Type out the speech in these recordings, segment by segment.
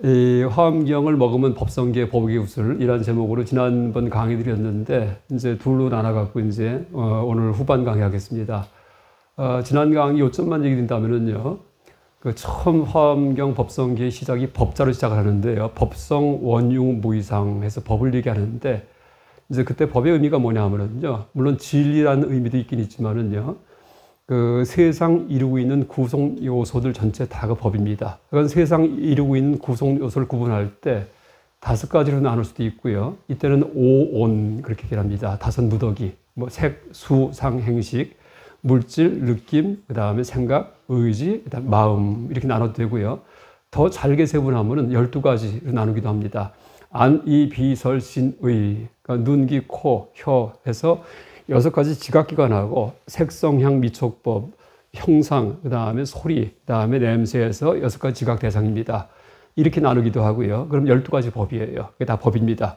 이 화엄경을 먹으면 법성계 법의 구슬이라는 제목으로 지난번 강의 드렸는데 이제 둘로 나눠갖고 이제 오늘 후반 강의 하겠습니다. 지난 강의 요점만 얘기 드린다면은요, 그 처음 화엄경 법성계의 시작이 법자로 시작을 하는데요. 법성 원융 무이상 해서 법을 얘기하는데 이제 그때 법의 의미가 뭐냐 하면은요, 물론 진리라는 의미도 있긴 있지만은요, 그 세상 이루고 있는 구성 요소들 전체 다가 법입니다. 그건 세상 이루고 있는 구성 요소를 구분할 때 5가지로 나눌 수도 있고요. 이때는 오온 그렇게 얘기합니다. 5 무더기, 뭐 색, 수, 상, 행식, 물질, 느낌, 그 다음에 생각, 의지, 그다음 마음 이렇게 나눠도 되고요. 더 잘게 세분하면은 12가지로 나누기도 합니다. 안, 이, 비, 설, 신, 의, 그러니까 눈, 귀, 코, 혀 해서 6가지 지각기관하고 색성, 향, 미촉법, 형상, 그 다음에 소리, 그 다음에 냄새에서 6가지 지각 대상입니다. 이렇게 나누기도 하고요. 그럼 12가지 법이에요. 그게 다 법입니다.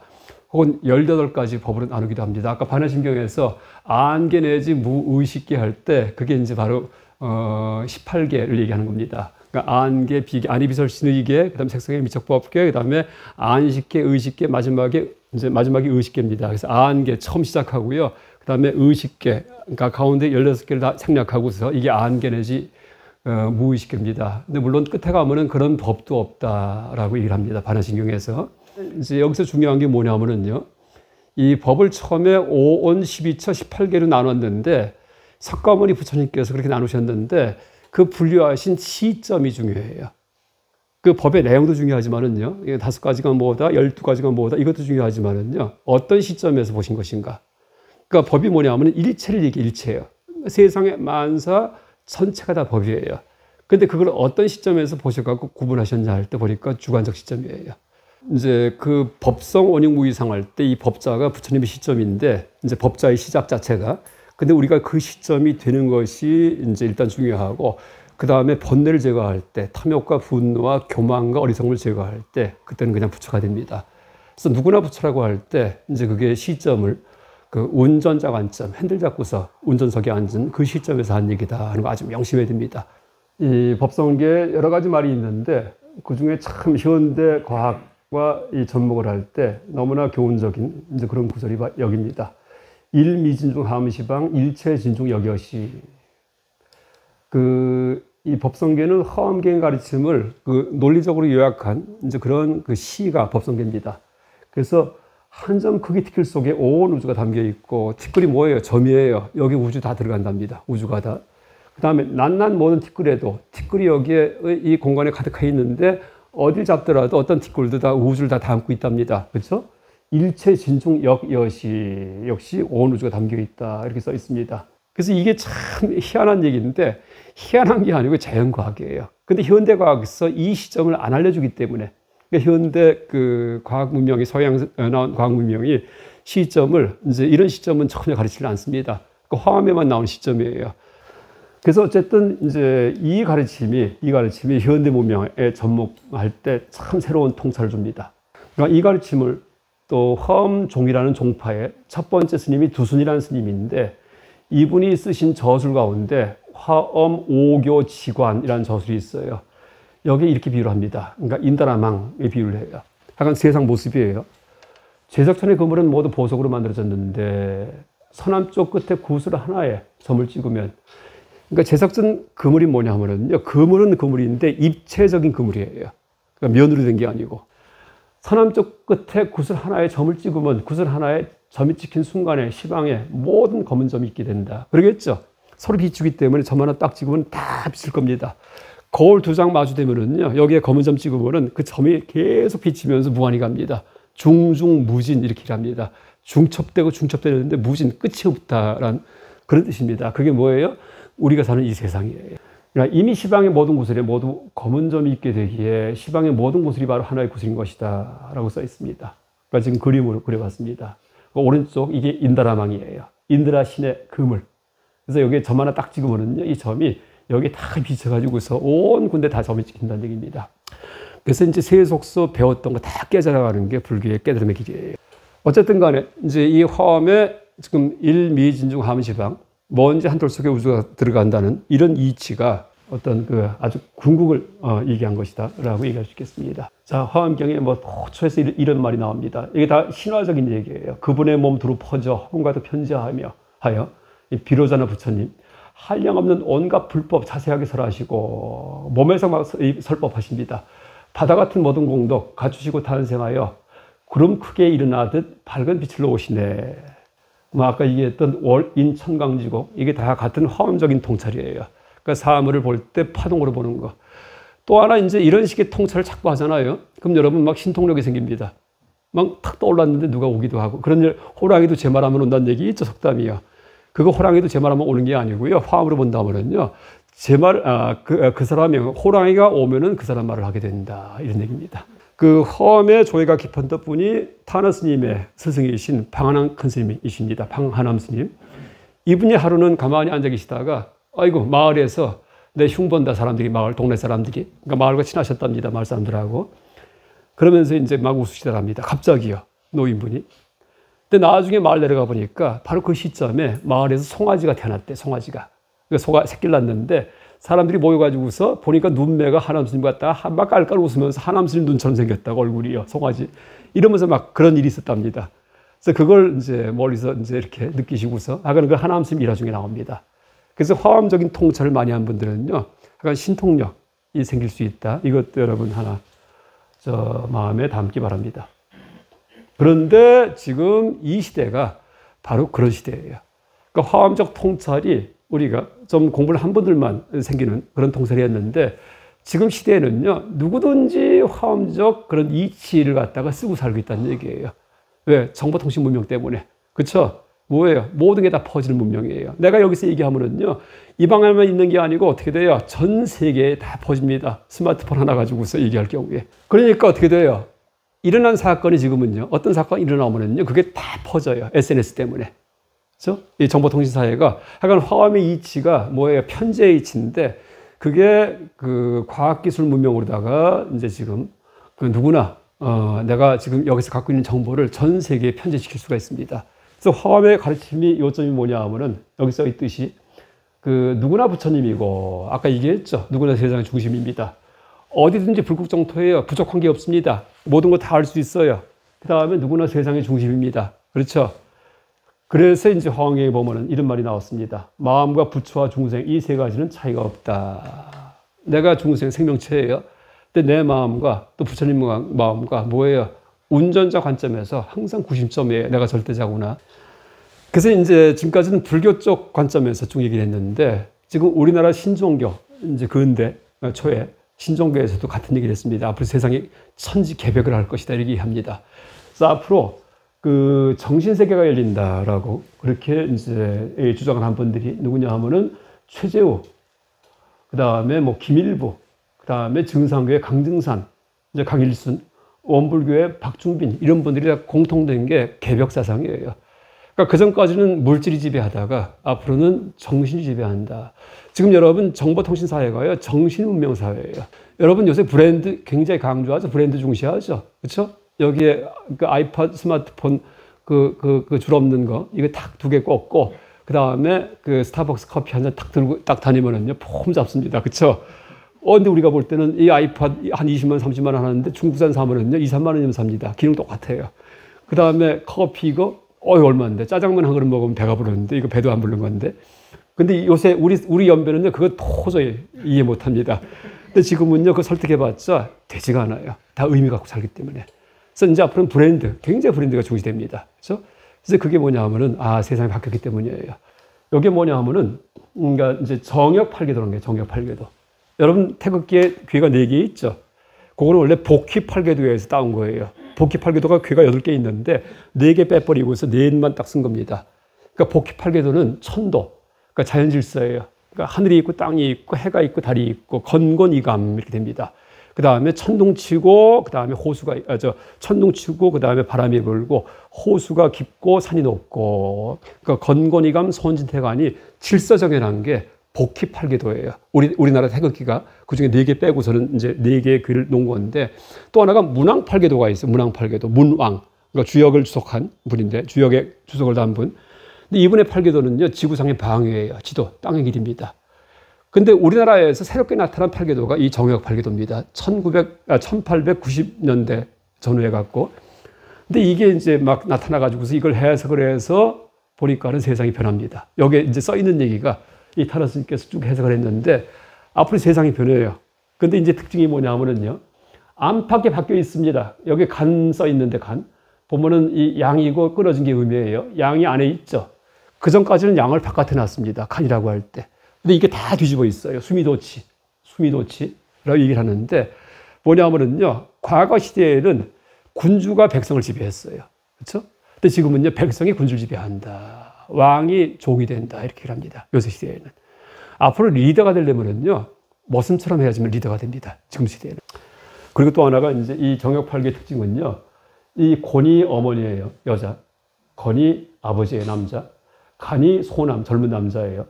혹은 18가지 법으로 나누기도 합니다. 아까 반야심경에서 안개 내지 무의식계 할 때 그게 이제 바로 18개를 얘기하는 겁니다. 그러니까 안개, 비계, 안이비설 신의계, 그 다음에 색성의 미촉법계, 그 다음에 안식계, 의식계, 마지막에 의식계입니다. 그래서 안계 처음 시작하고요. 그 다음에 의식계, 그러니까 가운데 16개를 다 생략하고서 이게 안계 내지 무의식계입니다. 근데 물론 끝에 가면은 그런 법도 없다라고 얘기를 합니다. 반야심경에서. 이제 여기서 중요한 게 뭐냐면은요, 이 법을 처음에 5온 12처 18개로 나눴는데 석가모니 부처님께서 그렇게 나누셨는데 그 분류하신 시점이 중요해요. 그 법의 내용도 중요하지만은요, 5가지가 뭐다, 12가지가 뭐다, 이것도 중요하지만은요, 어떤 시점에서 보신 것인가. 그러니까 법이 뭐냐면 일체를 얘기해, 일체예요. 세상의 만사 전체가 다 법이에요. 근데 그걸 어떤 시점에서 보셔갖고 구분하셨냐 할 때 보니까 주관적 시점이에요. 이제 그 법성 원흉 무이상 할 때 이 법자가 부처님의 시점인데 이제 법자의 시작 자체가, 근데 우리가 그 시점이 되는 것이 이제 일단 중요하고, 그 다음에 번뇌를 제거할 때, 탐욕과 분노와 교만과 어리석음을 제거할 때, 그때는 그냥 부처가 됩니다. 그래서 누구나 부처라고 할 때, 이제 그게 시점을 그 운전자 관점, 핸들 잡고서 운전석에 앉은 그 시점에서 한 얘기다 하는 거 아주 명심해야 됩니다. 이 법성계에 여러 가지 말이 있는데, 그 중에 참 현대 과학과 이 접목을 할 때 너무나 교훈적인 이제 그런 구절이 여기입니다. 일미진중 하무시방 일체진중 여겨시. 이 법성계는 화엄경의 가르침을 그 논리적으로 요약한 이제 그런 그 시가 법성계입니다. 그래서 한 점 크기 티끌 속에 온 우주가 담겨 있고, 티끌이 뭐예요? 점이에요. 여기 우주 다 들어간답니다. 우주가 다. 그 다음에 낱낱 모든 티끌에도 티끌이 여기에 이 공간에 가득해 있는데 어딜 잡더라도 어떤 티끌도 다 우주를 다 담고 있답니다. 그렇죠? 일체 진중 역여시, 역시 온 우주가 담겨 있다 이렇게 써 있습니다. 그래서 이게 참 희한한 얘기인데, 희한한 게 아니고 자연과학이에요. 근데 현대과학에서 이 시점을 안 알려주기 때문에, 그러니까 현대 그 과학 문명이, 서양 나온 과학 문명이 시점을 이제 이런 시점은 전혀 가르치지 않습니다. 그 화엄에만 나오는 시점이에요. 그래서 어쨌든 이제 이 가르침이 현대 문명에 접목할 때 참 새로운 통찰을 줍니다. 그러니까 이 가르침을 또 화엄종이라는 종파의 첫 번째 스님이 두순이라는 스님인데, 이분이 쓰신 저술 가운데 화엄 오교지관이라는 저술이 있어요. 여기에 이렇게 비유를 합니다. 그러니까 인다라망의 비유를 해요. 약간 세상 모습이에요. 제석천의 그물은 모두 보석으로 만들어졌는데 서남쪽 끝에 구슬 하나에 점을 찍으면, 그러니까 제석천 그물이 뭐냐 하면요, 그물은 그물인데 입체적인 그물이에요. 그러니까 면으로 된 게 아니고, 서남쪽 끝에 구슬 하나에 점을 찍으면 구슬 하나에 점이 찍힌 순간에 시방에 모든 검은 점이 있게 된다. 그러겠죠? 서로 비추기 때문에 점 하나 딱 찍으면 다 비칠 겁니다. 거울 2장 마주대면은요, 여기에 검은 점 찍으면은 그 점이 계속 비치면서 무한히 갑니다. 중중무진 이렇게 합니다. 중첩되고 중첩되는데 무진, 끝이 없다라는 그런 뜻입니다. 그게 뭐예요? 우리가 사는 이 세상이에요. 그러니까 이미 시방의 모든 구슬에 모두 검은 점이 있게 되기에 시방의 모든 구슬이 바로 하나의 구슬인 것이다 라고 써 있습니다. 그러니까 지금 그림으로 그려봤습니다. 오른쪽 이게 인다라망이에요. 인드라 신의 그물. 그래서 여기에 점 하나 딱 찍으면은요, 이 점이 여기에 다 비쳐가지고서 온 군데 다 점이 찍힌다는 얘기입니다. 그래서 이제 세속서 배웠던 거 다 깨져나가는 게 불교의 깨달음의 길이에요. 어쨌든 간에 이제 이 화엄에 지금 일미진중 하무시방, 먼지 한 톨 속에 우주가 들어간다는 이런 이치가 어떤 그 아주 궁극을 얘기한 것이다라고 얘기할 수 있겠습니다. 자, 화엄경에 뭐 호초에서 이런 말이 나옵니다. 이게 다 신화적인 얘기예요. 그분의 몸 두루 퍼져 허공과도 편지하며 하여 비로자나 부처님 한량없는 온갖 불법 자세하게 설하시고 몸에서 막 설법하십니다. 바다 같은 모든 공덕 갖추시고 탄생하여 구름 크게 일어나듯 밝은 빛을 놓으시네. 아까 얘기했던 월인 천강지고 이게 다 같은 화엄적인 통찰이에요. 그러니까 사물을 볼 때 파동으로 보는 거. 또 하나 이제 이런 식의 통찰을 자꾸 하잖아요. 그럼 여러분 막 신통력이 생깁니다. 막 탁 떠올랐는데 누가 오기도 하고. 그런 일, 호랑이도 제 말하면 온다는 얘기 있죠, 속담이요. 그거 호랑이도 제 말하면 오는 게 아니고요. 화음으로 본다면은요. 제 말, 그 사람이 호랑이가 오면은 그 사람 말을 하게 된다. 이런 얘기입니다. 그 화엄의 조예가 깊었던 분이 타나 스님의 스승이신 방한암 큰 스님이십니다. 방한암 스님. 이분이 하루는 가만히 앉아 계시다가 아이고 마을에서 내 흉본다 사람들이 마을 동네 사람들이 그러니까 마을과 친하셨답니다. 마을 사람들하고. 그러면서 이제 막 웃으시더랍니다. 갑자기요. 노인분이. 근데 나중에 마을 내려가 보니까 바로 그 시점에 마을에서 송아지가 태어났대. 송아지가. 그러니까 새끼를 낳는데 사람들이 모여가지고서 보니까 눈매가 하남 스님 같다가 막 깔깔 웃으면서 하남 스님 눈처럼 생겼다고 얼굴이요. 송아지. 이러면서 막 그런 일이 있었답니다. 그래서 그걸 이제 멀리서 이제 이렇게 느끼시고서 아까 그 하남 스님 일화 중에 나옵니다. 그래서 화엄적인 통찰을 많이 한 분들은요. 약간 신통력이 생길 수 있다. 이것도 여러분 하나 마음에 담기 바랍니다. 그런데 지금 이 시대가 바로 그런 시대예요. 그러니까 화엄적 통찰이 우리가 좀 공부를 한 분들만 생기는 그런 통찰이었는데 지금 시대에는요. 누구든지 화엄적 그런 이치를 갖다가 쓰고 살고 있다는 얘기예요. 왜? 정보통신 문명 때문에. 그렇죠? 뭐예요? 모든 게 다 퍼지는 문명이에요. 내가 여기서 얘기하면은요. 이 방에만 있는 게 아니고 어떻게 돼요? 전 세계에 다 퍼집니다. 스마트폰 하나 가지고서 얘기할 경우에. 그러니까 어떻게 돼요? 일어난 사건이 지금은요. 어떤 사건이 일어나면은요. 그게 다 퍼져요. SNS 때문에. 그렇죠? 이 정보통신사회가 하여간 화엄의 이치가 뭐예요? 편재의 이치인데 그게 그 과학기술 문명으로다가 이제 지금 그 누구나 내가 지금 여기서 갖고 있는 정보를 전 세계에 편재시킬 수가 있습니다. 그래서 화엄의 가르침이 요점이 뭐냐 하면은 여기 써 있듯이 그 누구나 부처님이고 아까 얘기했죠. 누구나 세상의 중심입니다. 어디든지 불국정토예요. 부족한 게 없습니다. 모든 거 다 할 수 있어요. 그 다음에 누구나 세상의 중심입니다. 그렇죠? 그래서 이제 화엄경에 보면은 이런 말이 나왔습니다. 마음과 부처와 중생 이 세 가지는 차이가 없다. 내가 중생 생명체예요. 근데 내 마음과 또 부처님 마음과 뭐예요? 운전자 관점에서 항상 구심점이에요. 내가 절대자구나. 그래서 이제 지금까지는 불교 쪽 관점에서 쭉 얘기를 했는데 지금 우리나라 신종교 이제 근대 초에 신종교에서도 같은 얘기를 했습니다. 앞으로 세상이 천지개벽을 할 것이다 이렇게 합니다. 그래서 앞으로 그 정신세계가 열린다라고 그렇게 이제 주장을 한 분들이 누구냐 하면은 최재우, 그 다음에 뭐 김일부, 그 다음에 증상교의 강증산, 이제 강일순, 원불교의 박중빈 이런 분들이 다 공통된 게 개벽 사상이에요. 그러니까 그 전까지는 물질이 지배하다가 앞으로는 정신이 지배한다. 지금 여러분 정보통신사회가요 정신문명 사회예요. 여러분 요새 브랜드 굉장히 강조하죠. 브랜드 중시하죠. 그렇죠? 여기에 그 아이팟, 스마트폰 그 줄 없는 거 이거 딱 2개 꽂고 그 다음에 그 스타벅스 커피 한 잔 딱 들고 딱 다니면은요 폼 잡습니다. 그렇죠? 근데 우리가 볼 때는 이 아이팟 한 20만, 30만 원 하는데 중국산 사면은요 2, 3만 원이면 삽니다. 기능 똑같아요. 그 다음에 커피 이거 얼마인데 짜장면 한 그릇 먹으면 배가 부르는데 이거 배도 안 부르는 건데. 근데 요새 우리 연배는요 그거 도저히 이해 못 합니다. 근데 지금은요 그거 설득해봤자 되지가 않아요. 다 의미 갖고 살기 때문에. 그래서 이제 앞으로는 브랜드, 굉장히 브랜드가 중시됩니다. 그렇죠? 그래서 그게 뭐냐 하면은 세상이 바뀌었기 때문이에요. 이게 뭐냐 하면은 그러니까 이제 정역 팔계도라는 게 정역 팔계도. 여러분 태극기에 귀가 4개 있죠. 그거는 원래 복희 팔계도에서 따온 거예요. 복희 팔계도가 귀가 8개 있는데 4개 빼버리고서 4만 딱 쓴 겁니다. 그러니까 복희 팔계도는 천도, 그러니까 자연 질서예요. 그러니까 하늘이 있고 땅이 있고 해가 있고 달이 있고 건곤이감 이렇게 됩니다. 그 다음에 천둥치고 그 다음에 천둥치고 그 다음에 바람이 불고 호수가 깊고 산이 높고 그러니까 건곤이감 소원진태관이 질서정연한 게 복희 팔계도예요. 우리나라 태극기가 그중에 4개 빼고서는 이제 4개의 귀를 놓은 건데 또 하나가 문왕 팔계도가 있어요. 문왕 팔계도. 문왕. 그러니까 주역을 주석한 분인데 주역에 주석을 단 분. 근데 이분의 팔계도는요. 지구상의 방위예요. 지도, 땅의 길입니다. 근데 우리나라에서 새롭게 나타난 팔계도가 이 정역 팔계도입니다. 1890년대 전후에 갖고. 근데 이게 이제 막 나타나가지고서 이걸 해석을 해서 보니까는 세상이 변합니다. 여기에 이제 써 있는 얘기가 이 타라스님께서 쭉 해석을 했는데 앞으로 세상이 변해요. 근데 이제 특징이 뭐냐면은요. 안팎에 바뀌어 있습니다. 여기 간 써 있는데 간. 보면은 이 양이고 끊어진 게 음이에요. 양이 안에 있죠. 그 전까지는 양을 바깥에 놨습니다. 간이라고 할 때. 근데 이게 다 뒤집어 있어요. 수미도치라고 얘기를 하는데 뭐냐면은요. 과거 시대에는 군주가 백성을 지배했어요. 그렇죠? 근데 지금은요. 백성이 군주를 지배한다. 왕이 종이 된다. 이렇게 합니다. 요새 시대에는. 앞으로 리더가 되려면은요. 머슴처럼 해야지만 리더가 됩니다. 지금 시대에는. 그리고 또 하나가 이제 이 정역팔계의 특징은요. 이 곤이 어머니예요. 여자. 건이 아버지예요. 남자. 간이 소남, 젊은 남자예요.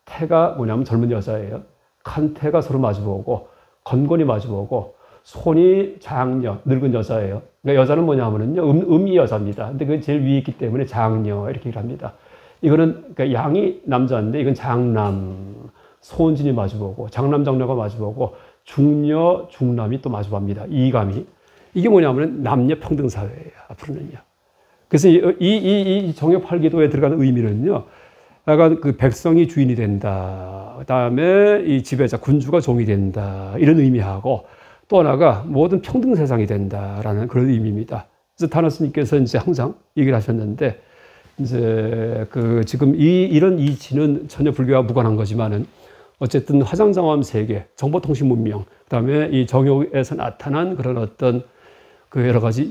태가 뭐냐면 젊은 여자예요. 칸태가 서로 마주보고 건곤이 마주보고 손이 장녀, 늙은 여자예요. 그러니까 여자는 뭐냐면은요. 음이 여자입니다. 근데 그게 제일 위에 있기 때문에 장녀 이렇게 합니다. 이거는 그러니까 양이 남자인데 이건 장남. 소은진이 마주보고 장남 장녀가 마주보고 중녀 중남이 또 마주봅니다. 이감이. 이게 뭐냐면 남녀 평등 사회예요. 앞으로는요. 그래서 이 정역팔계도에 들어가는 의미는요. 약간 그 백성이 주인이 된다. 그다음에 이 지배자 군주가 종이 된다. 이런 의미하고 또 하나가 모든 평등 세상이 된다라는 그런 의미입니다. 그래서 타나스님께서 이제 항상 얘기를 하셨는데 이제 그 지금 이런 이치는 전혀 불교와 무관한 거지만은 어쨌든 화상장엄 세계, 정보통신 문명, 그다음에 이 정역에서 나타난 그런 어떤 그 여러 가지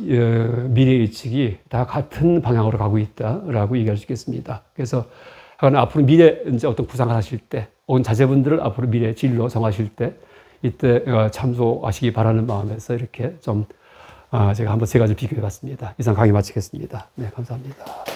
미래 예측이 다 같은 방향으로 가고 있다라고 얘기할 수 있겠습니다. 그래서 앞으로 미래 이제 어떤 구상을 하실 때, 혹은 자제분들을 앞으로 미래 진로 정하실 때 이때 참조하시기 바라는 마음에서 이렇게 좀 제가 한번 세 가지 비교해 봤습니다. 이상 강의 마치겠습니다. 네, 감사합니다.